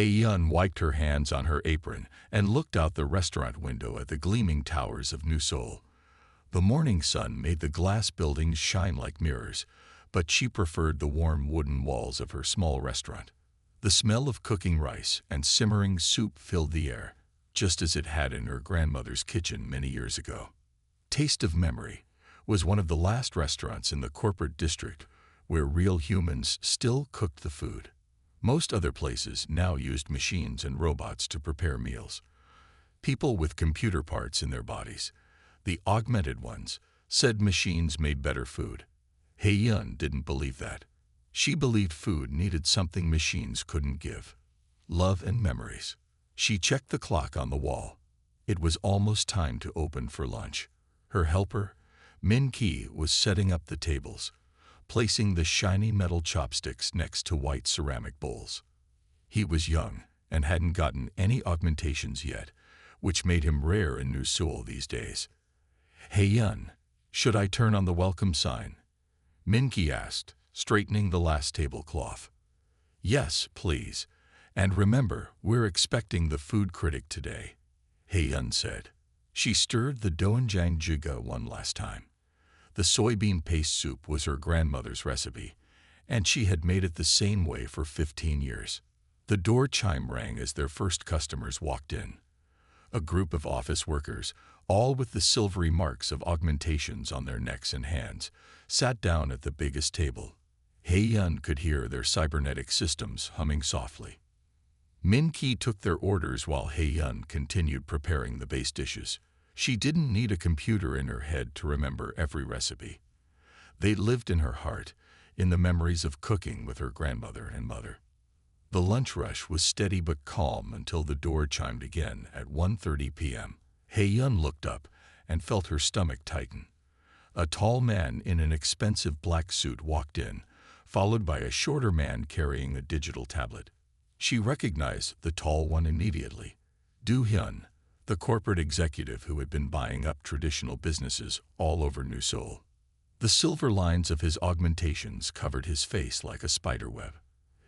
Yun wiped her hands on her apron and looked out the restaurant window at the gleaming towers of New Seoul. The morning sun made the glass buildings shine like mirrors, but she preferred the warm wooden walls of her small restaurant. The smell of cooking rice and simmering soup filled the air, just as it had in her grandmother's kitchen many years ago. Taste of Memory was one of the last restaurants in the corporate district where real humans still cooked the food. Most other places now used machines and robots to prepare meals. People with computer parts in their bodies, the augmented ones, said machines made better food. Yun didn't believe that. She believed food needed something machines couldn't give: love and memories. She checked the clock on the wall. It was almost time to open for lunch. Her helper, Min Ki, was setting up the tables, placing the shiny metal chopsticks next to white ceramic bowls. He was young and hadn't gotten any augmentations yet, which made him rare in New Seoul these days. Yun, should I turn on the welcome sign?" Min Ki asked, straightening the last tablecloth. "Yes, please. And remember, we're expecting the food critic today," Yun said. She stirred the doenjang jiga one last time. The soybean paste soup was her grandmother's recipe, and she had made it the same way for 15 years. The door chime rang as their first customers walked in. A group of office workers, all with the silvery marks of augmentations on their necks and hands, sat down at the biggest table. Yun could hear their cybernetic systems humming softly. Min Ki took their orders while Yun continued preparing the base dishes. She didn't need a computer in her head to remember every recipe. They lived in her heart, in the memories of cooking with her grandmother and mother. The lunch rush was steady but calm until the door chimed again at 1:30 p.m. Yun looked up and felt her stomach tighten. A tall man in an expensive black suit walked in, followed by a shorter man carrying a digital tablet. She recognized the tall one immediately: Do-hyun, the corporate executive who had been buying up traditional businesses all over New Seoul. The silver lines of his augmentations covered his face like a spiderweb.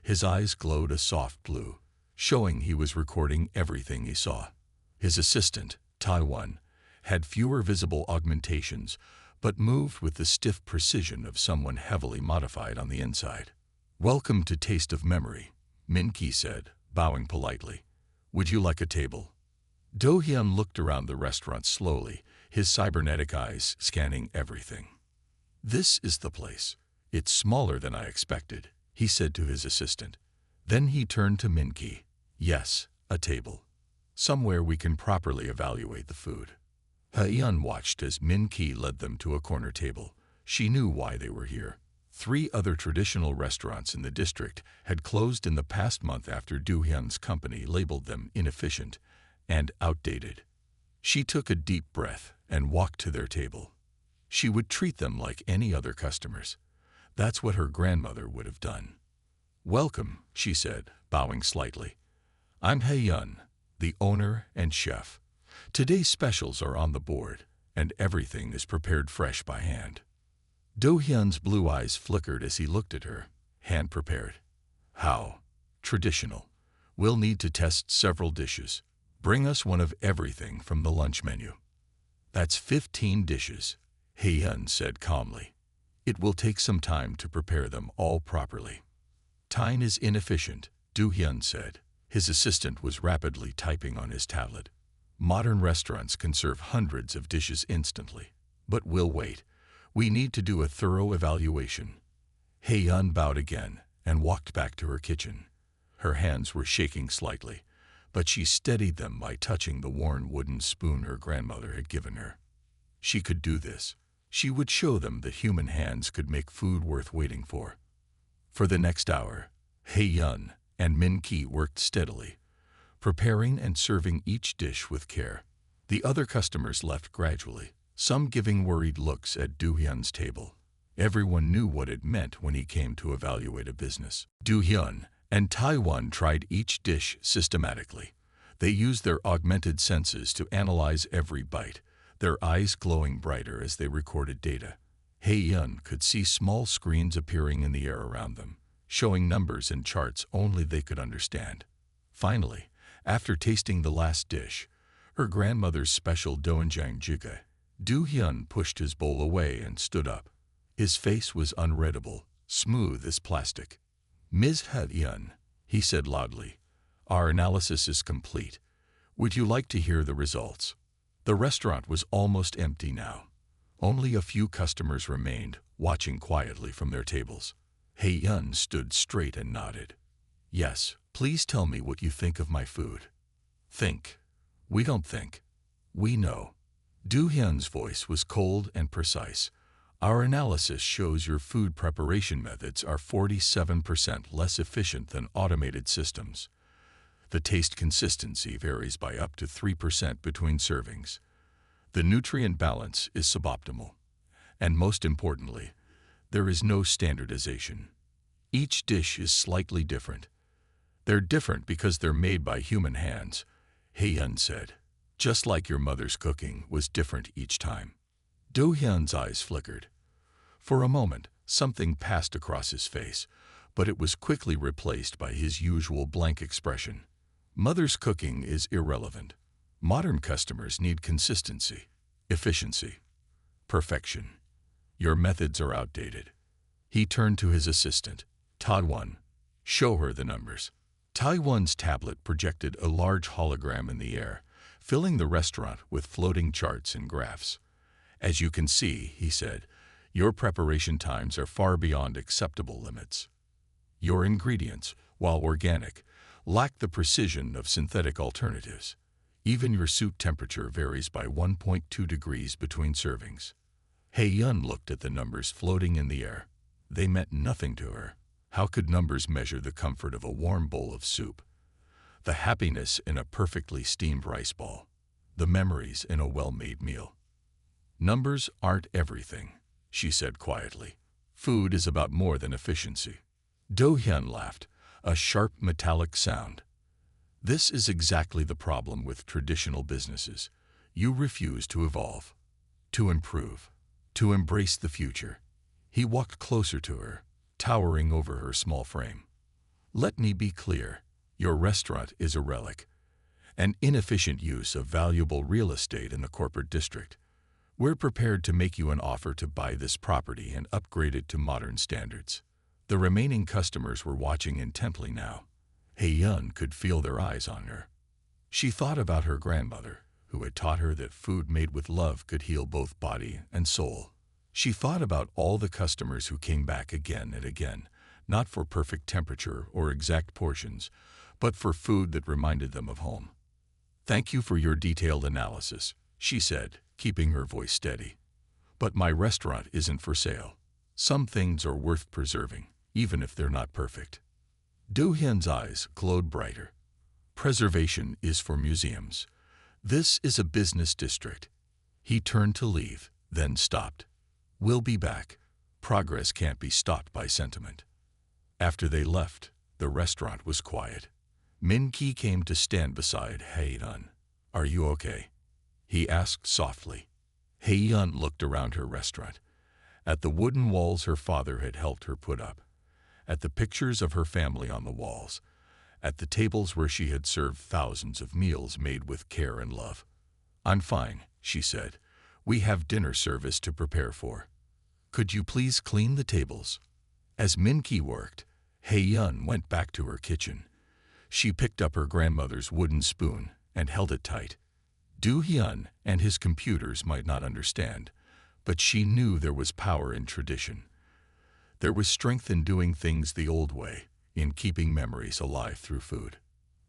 His eyes glowed a soft blue, showing he was recording everything he saw. His assistant, Taiwan, had fewer visible augmentations, but moved with the stiff precision of someone heavily modified on the inside. "Welcome to Taste of Memory," Min Ki said, bowing politely. "Would you like a table?" Do-hyun looked around the restaurant slowly, his cybernetic eyes scanning everything. "This is the place. It's smaller than I expected," he said to his assistant. Then he turned to Min Ki. "Yes, a table. Somewhere we can properly evaluate the food." Yun watched as Min Ki led them to a corner table. She knew why they were here. 3 other traditional restaurants in the district had closed in the past month after Do-hyun's company labeled them inefficient and outdated. She took a deep breath and walked to their table. She would treat them like any other customers. That's what her grandmother would have done. "Welcome," she said, bowing slightly. "I'm Yun, the owner and chef. Today's specials are on the board, and everything is prepared fresh by hand." Do-hyun's blue eyes flickered as he looked at her. "Hand-prepared? How traditional. We'll need to test several dishes. Bring us one of everything from the lunch menu." "That's 15 dishes," Yun said calmly. "It will take some time to prepare them all properly." "Time is inefficient," Do-hyun said. His assistant was rapidly typing on his tablet. "Modern restaurants can serve hundreds of dishes instantly. But we'll wait. We need to do a thorough evaluation." Yun bowed again and walked back to her kitchen. Her hands were shaking slightly, but she steadied them by touching the worn wooden spoon her grandmother had given her. She could do this. She would show them that human hands could make food worth waiting for. For the next hour, Yun and Min Ki worked steadily, preparing and serving each dish with care. The other customers left gradually, some giving worried looks at Do-hyun's table. Everyone knew what it meant when he came to evaluate a business. Do-hyun and Taiwan tried each dish systematically. They used their augmented senses to analyze every bite, their eyes glowing brighter as they recorded data. Yun could see small screens appearing in the air around them, showing numbers and charts only they could understand. Finally, after tasting the last dish, her grandmother's special doenjang jjigae, Du Hyun pushed his bowl away and stood up. His face was unreadable, smooth as plastic. "Ms. Hyun," he said loudly, "our analysis is complete. Would you like to hear the results?" The restaurant was almost empty now. Only a few customers remained, watching quietly from their tables. Hyun stood straight and nodded. "Yes, please tell me what you think of my food." "Think. We don't think. We know." Du Hyun's voice was cold and precise. "Our analysis shows your food preparation methods are 47% less efficient than automated systems. The taste consistency varies by up to 3% between servings. The nutrient balance is suboptimal. And most importantly, there is no standardization. Each dish is slightly different. They're different because they're made by human hands," Hyun said. "Just like your mother's cooking was different each time." Do Hyun's eyes flickered. For a moment, something passed across his face, but it was quickly replaced by his usual blank expression. Mother's cooking is irrelevant. Modern customers need consistency, efficiency, perfection. Your methods are outdated. He turned to his assistant, Taewon. "Show her the numbers." Taewon's tablet projected a large hologram in the air, filling the restaurant with floating charts and graphs. "As you can see," he said, "your preparation times are far beyond acceptable limits. Your ingredients, while organic, lack the precision of synthetic alternatives. Even your soup temperature varies by 1.2 degrees between servings." Hyun looked at the numbers floating in the air. They meant nothing to her. How could numbers measure the comfort of a warm bowl of soup, the happiness in a perfectly steamed rice ball, the memories in a well-made meal? "Numbers aren't everything," she said quietly. "Food is about more than efficiency." Do Hyun laughed, a sharp metallic sound. "This is exactly the problem with traditional businesses. You refuse to evolve, to improve, to embrace the future." He walked closer to her, towering over her small frame. "Let me be clear. Your restaurant is a relic, an inefficient use of valuable real estate in the corporate district. We're prepared to make you an offer to buy this property and upgrade it to modern standards." The remaining customers were watching intently now. Hyun could feel their eyes on her. She thought about her grandmother, who had taught her that food made with love could heal both body and soul. She thought about all the customers who came back again and again, not for perfect temperature or exact portions, but for food that reminded them of home. "Thank you for your detailed analysis," she said, keeping her voice steady. "But my restaurant isn't for sale. Some things are worth preserving, even if they're not perfect." Do Hyun's eyes glowed brighter. "Preservation is for museums. This is a business district." He turned to leave, then stopped. "We'll be back. Progress can't be stopped by sentiment." After they left, the restaurant was quiet. Min-ki came to stand beside Hyun. "Are you okay?" he asked softly. Hyun looked around her restaurant, at the wooden walls her father had helped her put up, at the pictures of her family on the walls, at the tables where she had served thousands of meals made with care and love. "I'm fine," she said. "We have dinner service to prepare for. Could you please clean the tables?" As Min-ki worked, Hyun went back to her kitchen. She picked up her grandmother's wooden spoon and held it tight. Do Hyun and his computers might not understand, but she knew there was power in tradition. There was strength in doing things the old way, in keeping memories alive through food.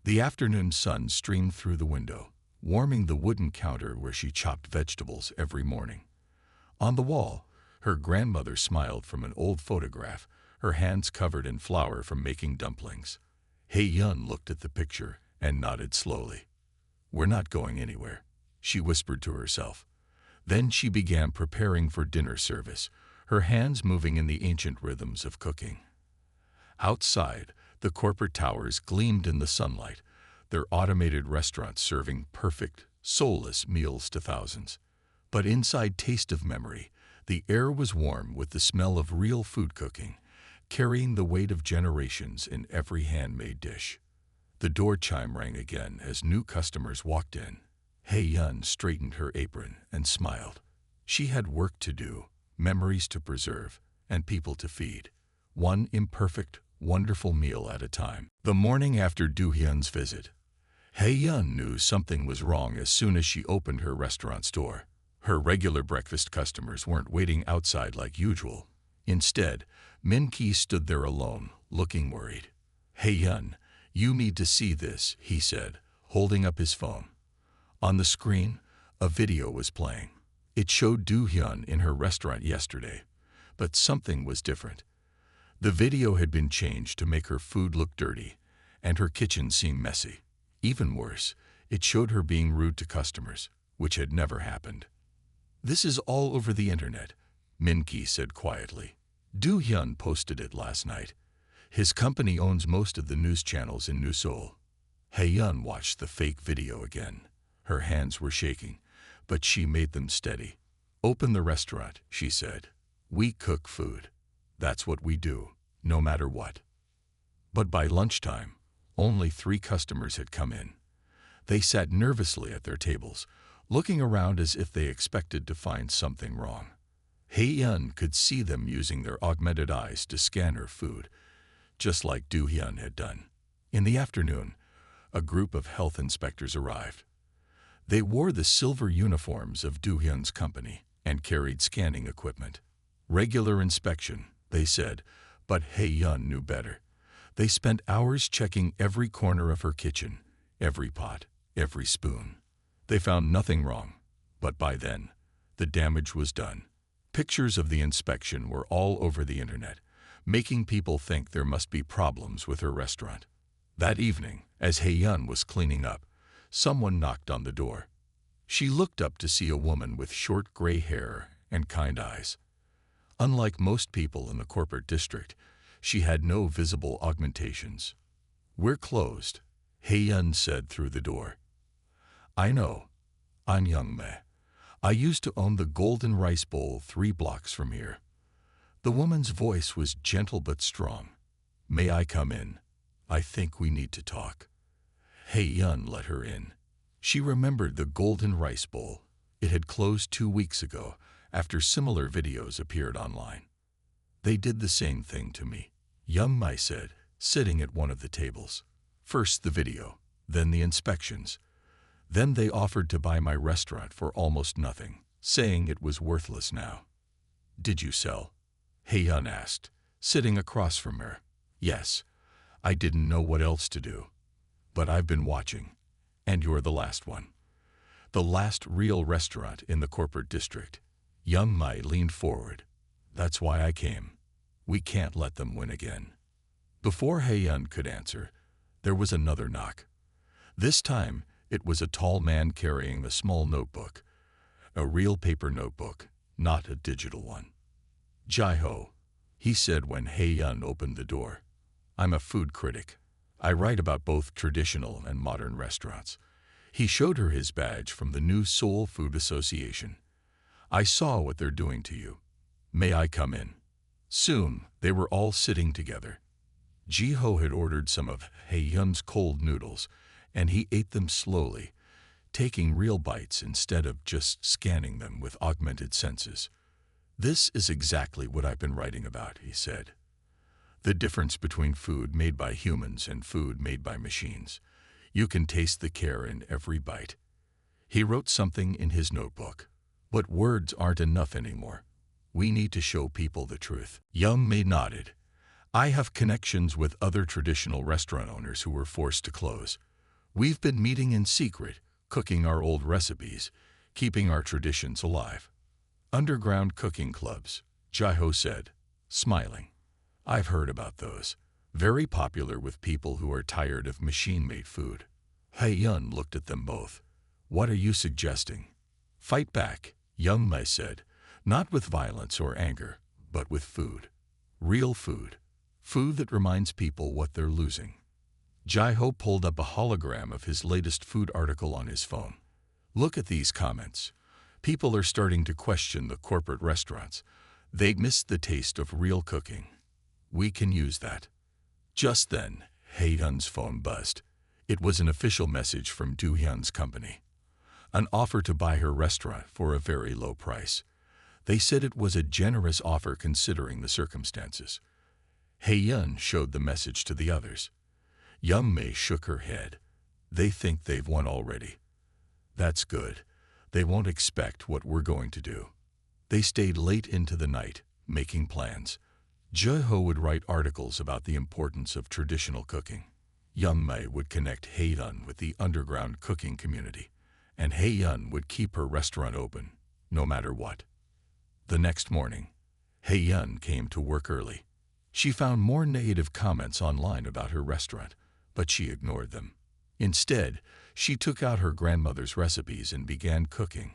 The afternoon sun streamed through the window, warming the wooden counter where she chopped vegetables every morning. On the wall, her grandmother smiled from an old photograph, her hands covered in flour from making dumplings. Hyun looked at the picture and nodded slowly. "We're not going anywhere," she whispered to herself. Then she began preparing for dinner service, her hands moving in the ancient rhythms of cooking. Outside, the corporate towers gleamed in the sunlight, their automated restaurants serving perfect, soulless meals to thousands. But inside Taste of Memory, the air was warm with the smell of real food cooking, carrying the weight of generations in every handmade dish. The door chime rang again as new customers walked in. Hye-yeon straightened her apron and smiled. She had work to do, memories to preserve, and people to feed. One imperfect, wonderful meal at a time. The morning after Do-hyun's visit, Hye-yeon knew something was wrong as soon as she opened her restaurant's door. Her regular breakfast customers weren't waiting outside like usual. Instead, Min-ki stood there alone, looking worried. "Hye-yeon, you need to see this," he said, holding up his phone. On the screen, a video was playing. It showed Do-hyun in her restaurant yesterday, but something was different. The video had been changed to make her food look dirty, and her kitchen seem messy. Even worse, it showed her being rude to customers, which had never happened. "This is all over the internet," Min-ki said quietly. Do-hyun posted it last night. His company owns most of the news channels in New Seoul. Hye-yeon watched the fake video again. Her hands were shaking, but she made them steady. "Open the restaurant," she said. "We cook food. That's what we do, no matter what." But by lunchtime, only 3 customers had come in. They sat nervously at their tables, looking around as if they expected to find something wrong. Hye-yeon could see them using their augmented eyes to scan her food, just like Do-hyun had done. In the afternoon, a group of health inspectors arrived. They wore the silver uniforms of Do-hyun's company and carried scanning equipment. "Regular inspection," they said, but Hye-yeon knew better. They spent hours checking every corner of her kitchen, every pot, every spoon. They found nothing wrong, but by then, the damage was done. Pictures of the inspection were all over the internet, making people think there must be problems with her restaurant. That evening, as Hye-yeon was cleaning up, someone knocked on the door. She looked up to see a woman with short gray hair and kind eyes. Unlike most people in the corporate district, she had no visible augmentations. "We're closed," Hye-yeon said through the door. "I know. I'm Young-mae. I used to own the Golden Rice Bowl 3 blocks from here." The woman's voice was gentle but strong. "May I come in? I think we need to talk." Hye-yeon let her in. She remembered the Golden Rice Bowl. It had closed 2 weeks ago, after similar videos appeared online. "They did the same thing to me," Young-mae said, sitting at one of the tables. "First the video, then the inspections. Then they offered to buy my restaurant for almost nothing, saying it was worthless now." "Did you sell?" Hye-yeon asked, sitting across from her. "Yes. I didn't know what else to do. But I've been watching, and you're the last one. The last real restaurant in the corporate district." Young-mae leaned forward. "That's why I came. We can't let them win again." Before Hye-yeon could answer, there was another knock. This time, it was a tall man carrying a small notebook. A real paper notebook, not a digital one. "Jae-ho," he said when Hye-yeon opened the door. "I'm a food critic. I write about both traditional and modern restaurants." He showed her his badge from the New Seoul Food Association. "I saw what they're doing to you. May I come in?" Soon, they were all sitting together. Jae-ho had ordered some of Hye-yeon's cold noodles, and he ate them slowly, taking real bites instead of just scanning them with augmented senses. "This is exactly what I've been writing about," he said. "The difference between food made by humans and food made by machines. You can taste the care in every bite." He wrote something in his notebook. "But words aren't enough anymore. We need to show people the truth." Young-mae nodded. "I have connections with other traditional restaurant owners who were forced to close. We've been meeting in secret, cooking our old recipes, keeping our traditions alive." "Underground cooking clubs," Jae-ho said, smiling. "I've heard about those. Very popular with people who are tired of machine-made food." Hye-yeon looked at them both. "What are you suggesting?" "Fight back," Young-mae said. "Not with violence or anger, but with food. Real food. Food that reminds people what they're losing." Jae-ho pulled up a hologram of his latest food article on his phone. "Look at these comments. People are starting to question the corporate restaurants. They missed the taste of real cooking. We can use that." Just then, Hye-yeon's phone buzzed. It was an official message from Do Hyun's company, an offer to buy her restaurant for a very low price. They said it was a generous offer considering the circumstances. Hae-yeon showed the message to the others. Young-May shook her head. They think they've won already. That's good. They won't expect what we're going to do. They stayed late into the night, making plans. Jae-ho would write articles about the importance of traditional cooking. Young-May would connect Hae-yeon with the underground cooking community, and Hae-yeon would keep her restaurant open, no matter what. The next morning, Hae-yeon came to work early. She found more negative comments online about her restaurant, but she ignored them. Instead, she took out her grandmother's recipes and began cooking.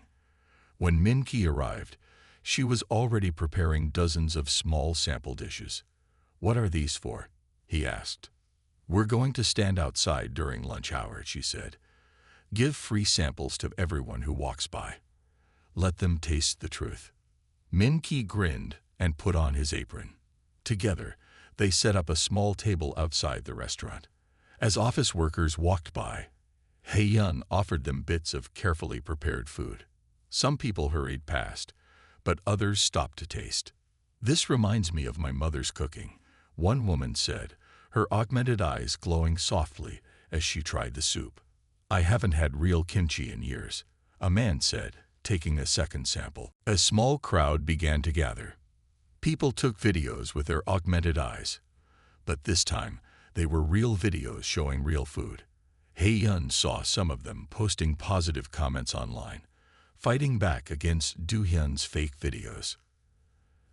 When Min-ki arrived, she was already preparing dozens of small sample dishes. "What are these for?" he asked. "We're going to stand outside during lunch hour," she said. "Give free samples to everyone who walks by. Let them taste the truth." Min-ki grinned and put on his apron. Together, they set up a small table outside the restaurant. As office workers walked by, Hae-yeon offered them bits of carefully prepared food. Some people hurried past, but others stopped to taste. "This reminds me of my mother's cooking," one woman said, her augmented eyes glowing softly as she tried the soup. "I haven't had real kimchi in years," a man said, taking a second sample. A small crowd began to gather. People took videos with their augmented eyes, but this time they were real videos showing real food. Hae-yeon saw some of them posting positive comments online, fighting back against Do Hyun's fake videos.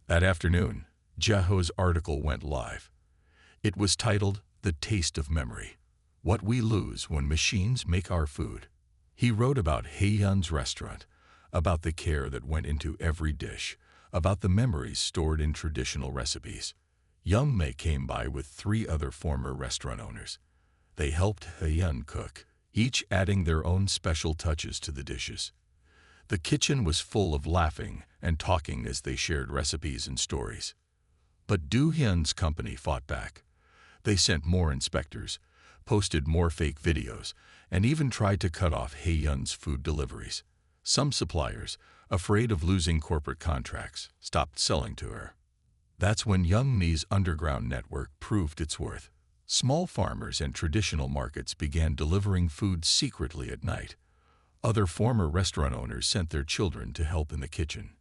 That afternoon, Jae-ho's article went live. It was titled, "The Taste of Memory: What We Lose When Machines Make Our Food." He wrote about Hae-yeon's restaurant, about the care that went into every dish, about the memories stored in traditional recipes. Young-May came by with 3 other former restaurant owners. They helped Hae-yeon cook, each adding their own special touches to the dishes. The kitchen was full of laughing and talking as they shared recipes and stories. But Do Hyun's company fought back. They sent more inspectors, posted more fake videos, and even tried to cut off Hae-yeon's food deliveries. Some suppliers, afraid of losing corporate contracts, stopped selling to her. That's when Young-May's underground network proved its worth. Small farmers and traditional markets began delivering food secretly at night. Other former restaurant owners sent their children to help in the kitchen.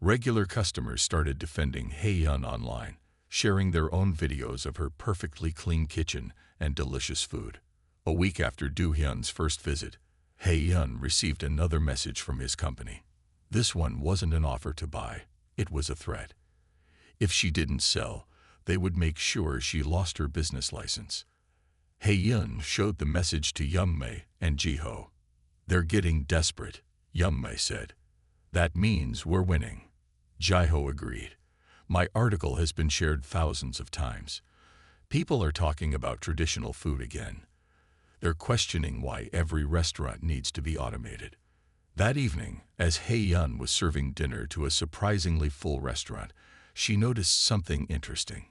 Regular customers started defending Hae-yeon online, sharing their own videos of her perfectly clean kitchen and delicious food. A week after Do Hyun's first visit, Hae-yeon received another message from his company. This one wasn't an offer to buy, it was a threat. If she didn't sell, they would make sure she lost her business license. Hae-yeon showed the message to Young-May and Jae-ho. "They're getting desperate," Young-May said. "That means we're winning." Jae-ho agreed. "My article has been shared thousands of times. People are talking about traditional food again. They're questioning why every restaurant needs to be automated." That evening, as Hae-yeon was serving dinner to a surprisingly full restaurant, she noticed something interesting.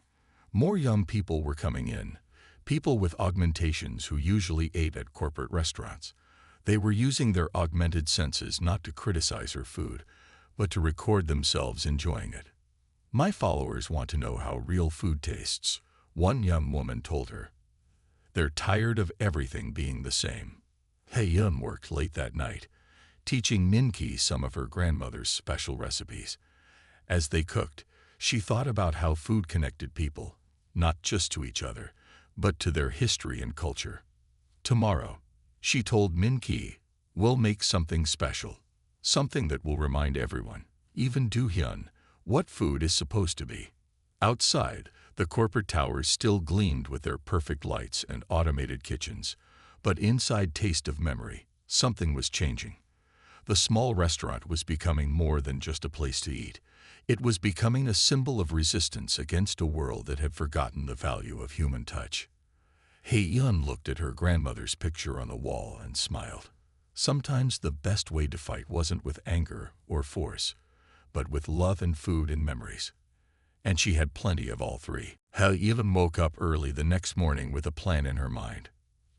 More young people were coming in, people with augmentations who usually ate at corporate restaurants. They were using their augmented senses not to criticize her food, but to record themselves enjoying it. "My followers want to know how real food tastes," one young woman told her. "They're tired of everything being the same." Hae-yeon worked late that night, teaching Min-ki some of her grandmother's special recipes. As they cooked, she thought about how food connected people, not just to each other, but to their history and culture. "Tomorrow," she told Min-ki, "we'll make something special, something that will remind everyone, even Do Hyun, what food is supposed to be." Outside, the corporate towers still gleamed with their perfect lights and automated kitchens, but inside Taste of Memory, something was changing. The small restaurant was becoming more than just a place to eat. It was becoming a symbol of resistance against a world that had forgotten the value of human touch. Hae-yeon looked at her grandmother's picture on the wall and smiled. Sometimes the best way to fight wasn't with anger or force, but with love and food and memories. And she had plenty of all 3. Hae-yeon woke up early the next morning with a plan in her mind.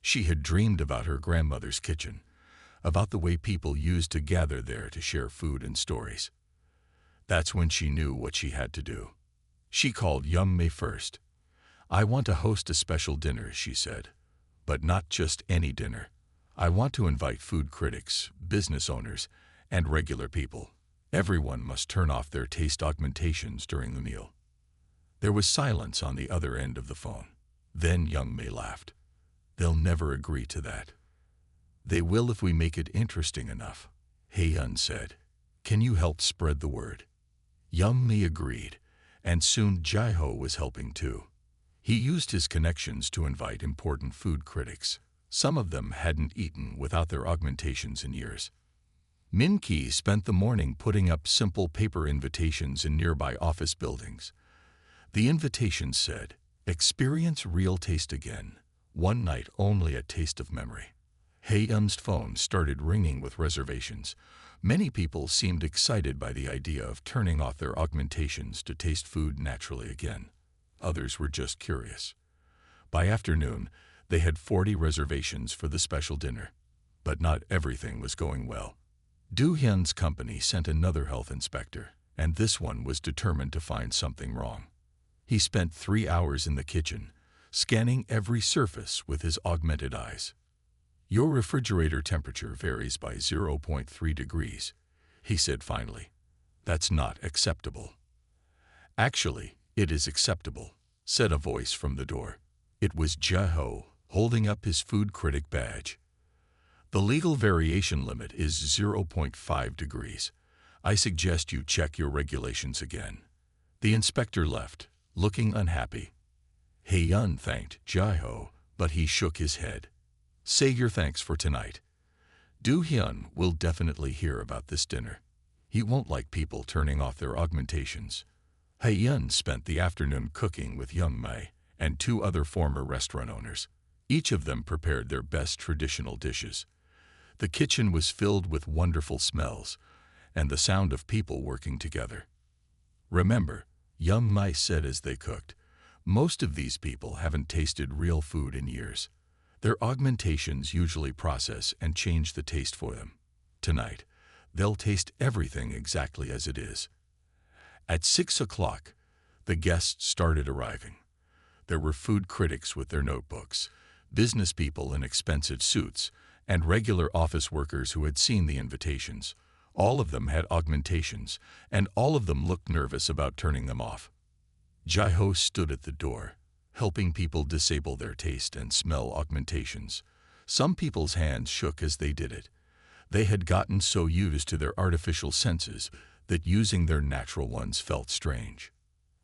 She had dreamed about her grandmother's kitchen, about the way people used to gather there to share food and stories. That's when she knew what she had to do. She called Young May first. "I want to host a special dinner," she said. "But not just any dinner. I want to invite food critics, business owners, and regular people. Everyone must turn off their taste augmentations during the meal." There was silence on the other end of the phone. Then Young May laughed. "They'll never agree to that." "They will if we make it interesting enough," Heyun said. "Can you help spread the word?" Young May agreed, and soon Jai-ho was helping too. He used his connections to invite important food critics. Some of them hadn't eaten without their augmentations in years. Min-ki spent the morning putting up simple paper invitations in nearby office buildings. The invitations said, "Experience real taste again. One night only at Taste of Memory." Heyun's phone started ringing with reservations. Many people seemed excited by the idea of turning off their augmentations to taste food naturally again. Others were just curious. By afternoon, they had 40 reservations for the special dinner. But not everything was going well. Do-hyun's company sent another health inspector, and this one was determined to find something wrong. He spent 3 hours in the kitchen, scanning every surface with his augmented eyes. "Your refrigerator temperature varies by 0.3 degrees, he said finally. "That's not acceptable." "Actually, it is acceptable," said a voice from the door. It was Jai-ho, holding up his food critic badge. "The legal variation limit is 0.5 degrees. I suggest you check your regulations again." The inspector left, looking unhappy. Heyun thanked Jai-ho, but he shook his head. "Say your thanks for tonight. Do-hyun will definitely hear about this dinner. He won't like people turning off their augmentations." Heyun spent the afternoon cooking with Young May and 2 other former restaurant owners. Each of them prepared their best traditional dishes. The kitchen was filled with wonderful smells and the sound of people working together. "Remember," Young Mai said as they cooked, "most of these people haven't tasted real food in years. Their augmentations usually process and change the taste for them. Tonight, they'll taste everything exactly as it is." At 6 o'clock, the guests started arriving. There were food critics with their notebooks, business people in expensive suits, and regular office workers who had seen the invitations. All of them had augmentations, and all of them looked nervous about turning them off. Jai-ho stood at the door, helping people disable their taste and smell augmentations. Some people's hands shook as they did it. They had gotten so used to their artificial senses that using their natural ones felt strange.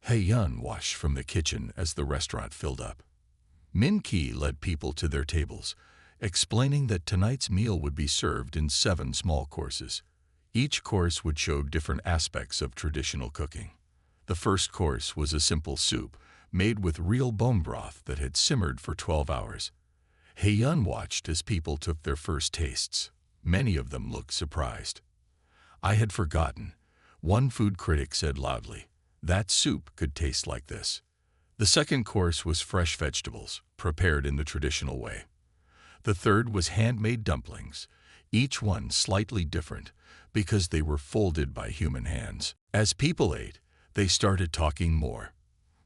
Heyun watched from the kitchen as the restaurant filled up. Min-ki led people to their tables, explaining that tonight's meal would be served in 7 small courses. Each course would show different aspects of traditional cooking. The first course was a simple soup, made with real bone broth that had simmered for 12 hours. Heyun watched as people took their first tastes. Many of them looked surprised. "I had forgotten," one food critic said loudly. "That soup could taste like this." The second course was fresh vegetables, prepared in the traditional way. The third was handmade dumplings, each one slightly different because they were folded by human hands. As people ate, they started talking more.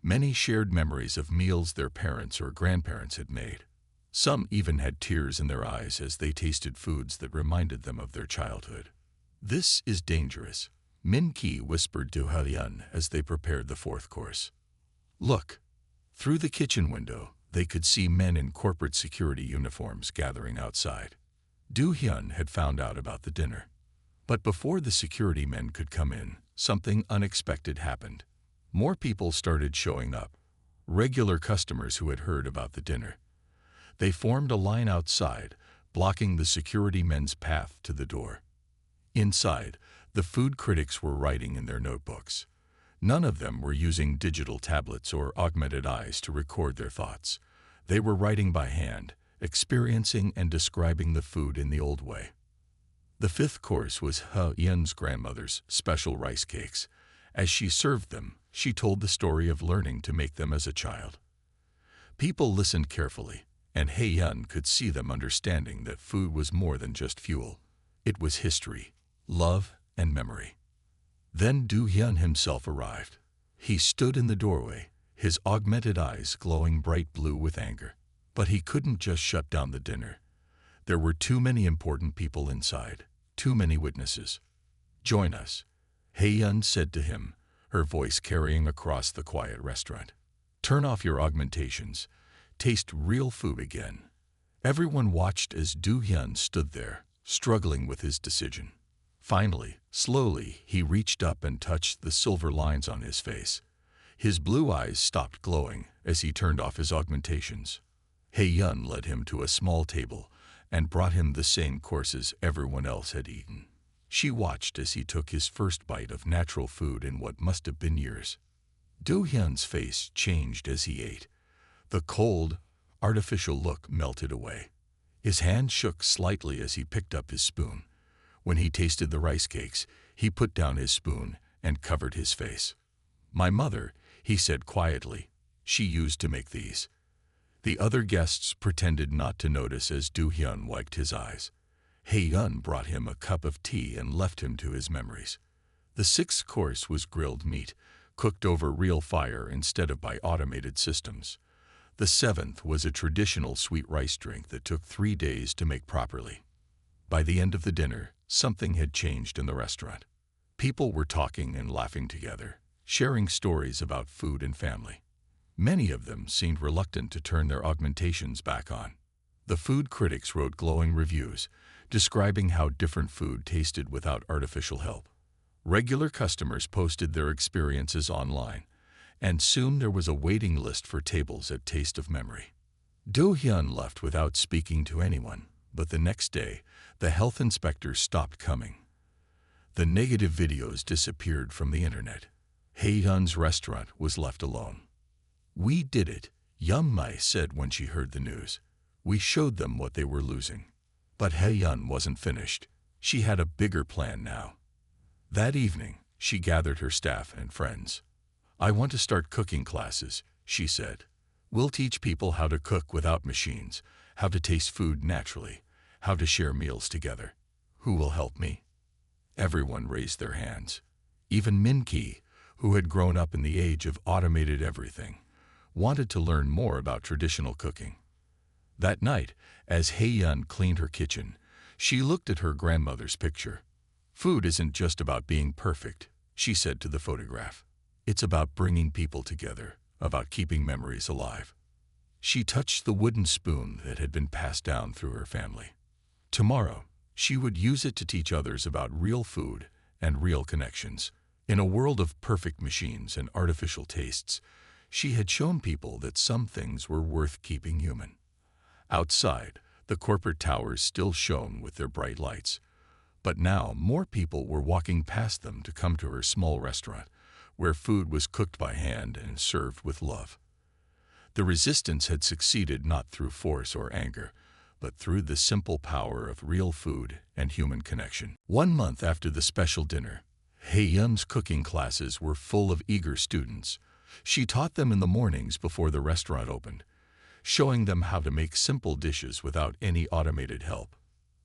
Many shared memories of meals their parents or grandparents had made. Some even had tears in their eyes as they tasted foods that reminded them of their childhood. "This is dangerous," Min-ki whispered to Heyun as they prepared the 4th course. "Look." Through the kitchen window, they could see men in corporate security uniforms gathering outside. Do-hyun had found out about the dinner. But before the security men could come in, something unexpected happened. More people started showing up, regular customers who had heard about the dinner. They formed a line outside, blocking the security men's path to the door. Inside, the food critics were writing in their notebooks. None of them were using digital tablets or augmented eyes to record their thoughts. They were writing by hand, experiencing and describing the food in the old way. The 5th course was Heyun's grandmother's special rice cakes. As she served them, she told the story of learning to make them as a child. People listened carefully, and Hae-yun could see them understanding that food was more than just fuel. It was history, love, and memory. Then Do-hyun himself arrived. He stood in the doorway, his augmented eyes glowing bright blue with anger. But he couldn't just shut down the dinner. There were too many important people inside, too many witnesses. "Join us," Hae-yun said to him, her voice carrying across the quiet restaurant. "Turn off your augmentations. Taste real food again." Everyone watched as Do-hyun stood there, struggling with his decision. Finally, slowly, he reached up and touched the silver lines on his face. His blue eyes stopped glowing as he turned off his augmentations. Hae-yun led him to a small table and brought him the same courses everyone else had eaten. She watched as he took his first bite of natural food in what must have been years. Do-hyun's face changed as he ate. The cold, artificial look melted away. His hand shook slightly as he picked up his spoon. When he tasted the rice cakes, he put down his spoon and covered his face. "My mother," he said quietly, "she used to make these." The other guests pretended not to notice as Do-hyun wiped his eyes. Hae-yun brought him a cup of tea and left him to his memories. The sixth course was grilled meat, cooked over real fire instead of by automated systems. The seventh was a traditional sweet rice drink that took 3 days to make properly. By the end of the dinner, something had changed in the restaurant. People were talking and laughing together, sharing stories about food and family. Many of them seemed reluctant to turn their augmentations back on. The food critics wrote glowing reviews, describing how different food tasted without artificial help. Regular customers posted their experiences online, and soon there was a waiting list for tables at Taste of Memory. Do-hyun left without speaking to anyone, but the next day, the health inspectors stopped coming. The negative videos disappeared from the internet. Hae-yun's restaurant was left alone. "We did it," Yeon-mi said when she heard the news. "We showed them what they were losing." But Hae-yun wasn't finished. She had a bigger plan now. That evening, she gathered her staff and friends. "I want to start cooking classes," she said. "We'll teach people how to cook without machines, how to taste food naturally, how to share meals together. Who will help me?" Everyone raised their hands. Even Min-ki, who had grown up in the age of automated everything, wanted to learn more about traditional cooking. That night, as Hae-yun cleaned her kitchen, she looked at her grandmother's picture. "Food isn't just about being perfect," she said to the photograph. "It's about bringing people together, about keeping memories alive." She touched the wooden spoon that had been passed down through her family. Tomorrow, she would use it to teach others about real food and real connections. In a world of perfect machines and artificial tastes, she had shown people that some things were worth keeping human. Outside, the corporate towers still shone with their bright lights. But now more people were walking past them to come to her small restaurant, where food was cooked by hand and served with love. The resistance had succeeded not through force or anger, but through the simple power of real food and human connection. 1 month after the special dinner, Hae-yun's cooking classes were full of eager students. She taught them in the mornings before the restaurant opened, showing them how to make simple dishes without any automated help.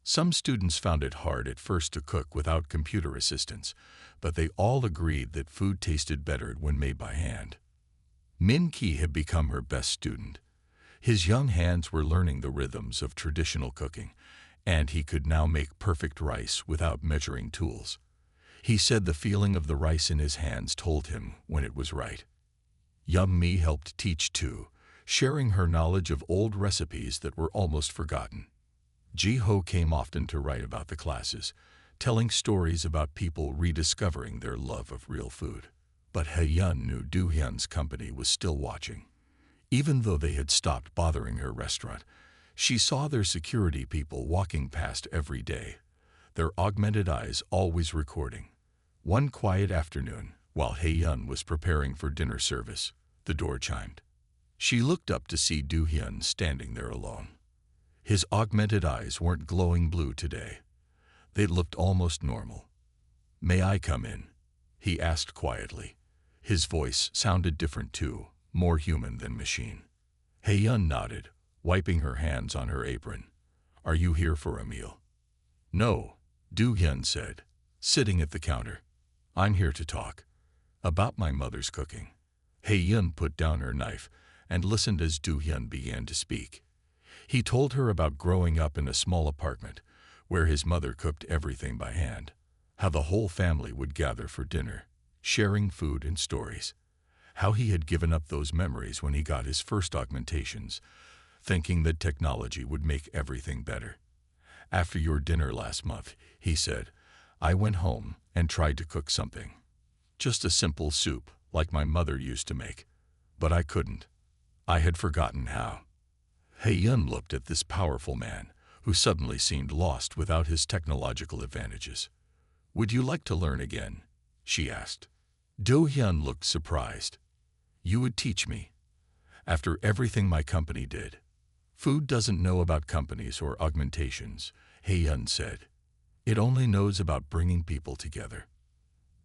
Some students found it hard at first to cook without computer assistance, but they all agreed that food tasted better when made by hand. Min-ki had become her best student. His young hands were learning the rhythms of traditional cooking, and he could now make perfect rice without measuring tools. He said the feeling of the rice in his hands told him when it was right. Yeon-mi helped teach too, sharing her knowledge of old recipes that were almost forgotten. Ji-ho came often to write about the classes, telling stories about people rediscovering their love of real food. But Hae-yun knew Do-hyun's company was still watching. Even though they had stopped bothering her restaurant, she saw their security people walking past every day, their augmented eyes always recording. One quiet afternoon, while Hae-yun was preparing for dinner service, the door chimed. She looked up to see Do-hyun standing there alone. His augmented eyes weren't glowing blue today. They looked almost normal. "May I come in?" he asked quietly. His voice sounded different too, more human than machine. Hae-yun nodded, wiping her hands on her apron. "Are you here for a meal?" "No," Do-hyun said, sitting at the counter. "I'm here to talk about my mother's cooking." Hae-yun put down her knife and listened as Do-hyun began to speak. He told her about growing up in a small apartment where his mother cooked everything by hand, how the whole family would gather for dinner, sharing food and stories, how he had given up those memories when he got his first augmentations, thinking that technology would make everything better. "After your dinner last month," he said, "I went home and tried to cook something. Just a simple soup, like my mother used to make. But I couldn't. I had forgotten how." Hae-yun looked at this powerful man, who suddenly seemed lost without his technological advantages. "Would you like to learn again?" she asked. Do-hyun looked surprised. "You would teach me? After everything my company did?" "Food doesn't know about companies or augmentations," Hae-yun said. "It only knows about bringing people together."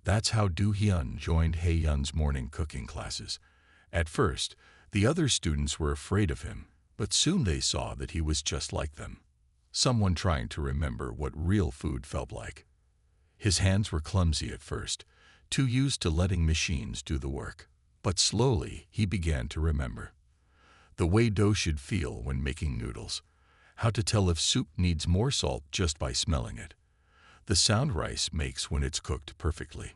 That's how Do-hyun joined Hae-yun's morning cooking classes. At first, the other students were afraid of him, but soon they saw that he was just like them, someone trying to remember what real food felt like. His hands were clumsy at first, too used to letting machines do the work. But slowly, he began to remember the way dough should feel when making noodles, how to tell if soup needs more salt just by smelling it, the sound rice makes when it's cooked perfectly.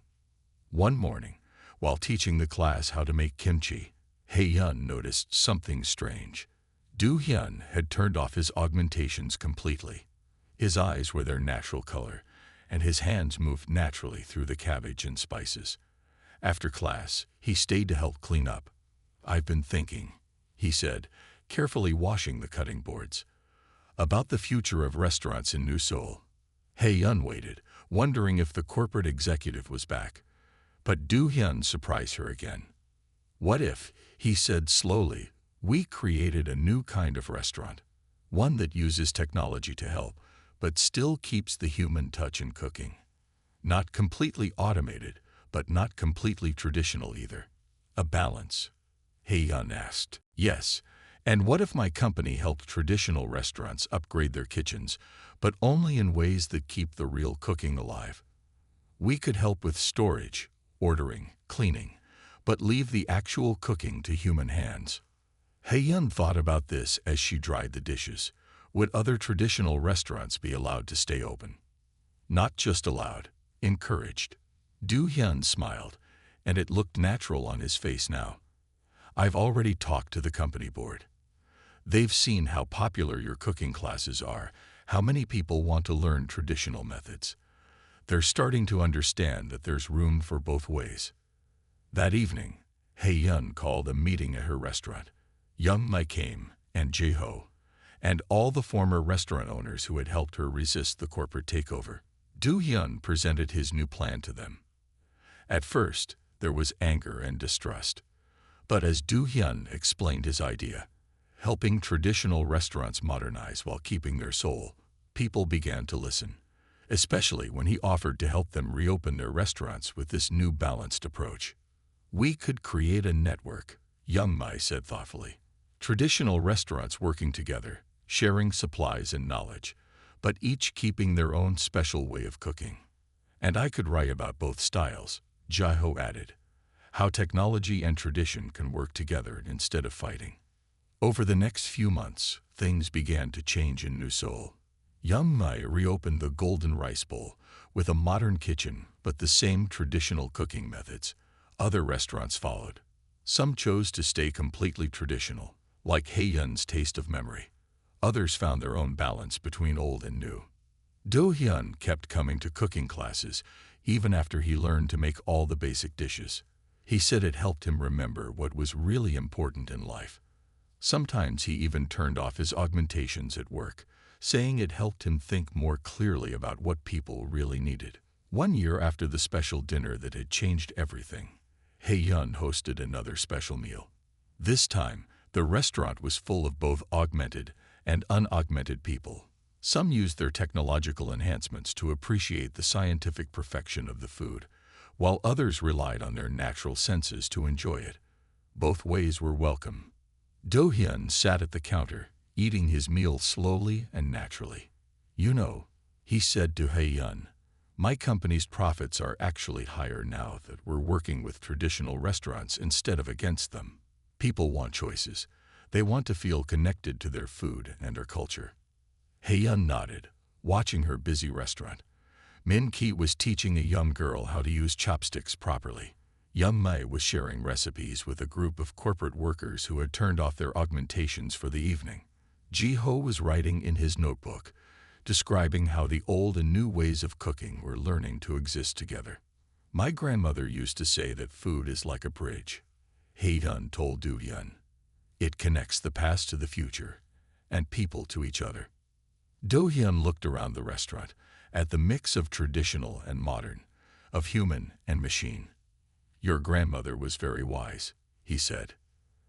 One morning, while teaching the class how to make kimchi, Hae-yun noticed something strange. Do-hyun had turned off his augmentations completely. His eyes were their natural color, and his hands moved naturally through the cabbage and spices. After class, he stayed to help clean up. "I've been thinking," he said, carefully washing the cutting boards, "about the future of restaurants in New Seoul." Hae-yun waited, wondering if the corporate executive was back. But Do-hyun surprised her again. "What if," he said slowly, "we created a new kind of restaurant, one that uses technology to help, but still keeps the human touch in cooking? Not completely automated, but not completely traditional either. A balance?" Hae-yun asked. "Yes, and what if my company helped traditional restaurants upgrade their kitchens, but only in ways that keep the real cooking alive? We could help with storage, ordering, cleaning, but leave the actual cooking to human hands." Hae-yun thought about this as she dried the dishes. Would other traditional restaurants be allowed to stay open? Not just allowed, encouraged. Do-hyun smiled, and it looked natural on his face now. "I've already talked to the company board. They've seen how popular your cooking classes are, how many people want to learn traditional methods. They're starting to understand that there's room for both ways." That evening, Hae-yun called a meeting at her restaurant. Young Mai came, and Jae-ho, and all the former restaurant owners who had helped her resist the corporate takeover. Do-hyun presented his new plan to them. At first, there was anger and distrust. But as Do-hyun explained his idea, helping traditional restaurants modernize while keeping their soul, people began to listen, especially when he offered to help them reopen their restaurants with this new balanced approach. "We could create a network," Young Mai said thoughtfully. "Traditional restaurants working together, sharing supplies and knowledge, but each keeping their own special way of cooking. And I could write about both styles," Jae-ho added, "how technology and tradition can work together instead of fighting." Over the next few months, things began to change in New Seoul. Young Mai reopened the Golden Rice Bowl with a modern kitchen but the same traditional cooking methods. Other restaurants followed. Some chose to stay completely traditional, like Hae-yun's Taste of Memory. Others found their own balance between old and new. Do-hyun kept coming to cooking classes, even after he learned to make all the basic dishes. He said it helped him remember what was really important in life. Sometimes he even turned off his augmentations at work, saying it helped him think more clearly about what people really needed. One year after the special dinner that had changed everything, Hae-yun hosted another special meal. This time, the restaurant was full of both augmented and unaugmented people. Some used their technological enhancements to appreciate the scientific perfection of the food, while others relied on their natural senses to enjoy it. Both ways were welcome. Do-hyun sat at the counter, eating his meal slowly and naturally. "You know," he said to Hei-yun, "my company's profits are actually higher now that we're working with traditional restaurants instead of against them. People want choices. They want to feel connected to their food and their culture." Hei-yun nodded, watching her busy restaurant. Min-ki was teaching a young girl how to use chopsticks properly. Yum-mei was sharing recipes with a group of corporate workers who had turned off their augmentations for the evening. Ji-ho was writing in his notebook, describing how the old and new ways of cooking were learning to exist together. "My grandmother used to say that food is like a bridge," Hei-yun told Do-hyun. "It connects the past to the future, and people to each other." Do-hyun looked around the restaurant, at the mix of traditional and modern, of human and machine. "Your grandmother was very wise," he said.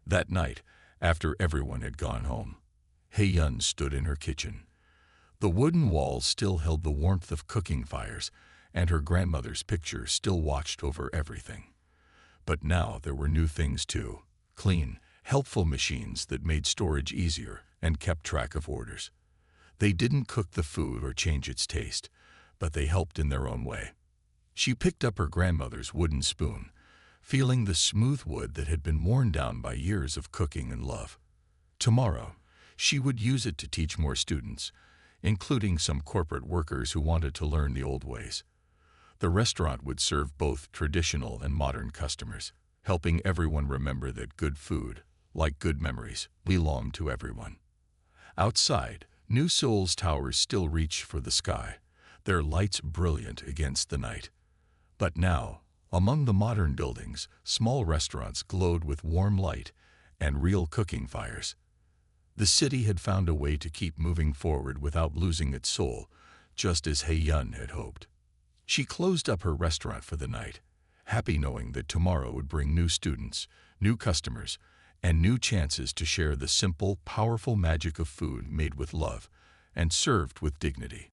That night, after everyone had gone home, Hei-yun stood in her kitchen. The wooden walls still held the warmth of cooking fires, and her grandmother's picture still watched over everything. But now there were new things too: clean, helpful machines that made storage easier and kept track of orders. They didn't cook the food or change its taste, but they helped in their own way. She picked up her grandmother's wooden spoon, feeling the smooth wood that had been worn down by years of cooking and love. Tomorrow, she would use it to teach more students, including some corporate workers who wanted to learn the old ways. The restaurant would serve both traditional and modern customers, helping everyone remember that good food, like good memories, belong to everyone. Outside, New Seoul's towers still reached for the sky, their lights brilliant against the night. But now, among the modern buildings, small restaurants glowed with warm light and real cooking fires. The city had found a way to keep moving forward without losing its soul, just as Hei-yun had hoped. She closed up her restaurant for the night, happy knowing that tomorrow would bring new students, new customers, and new chances to share the simple, powerful magic of food made with love and served with dignity.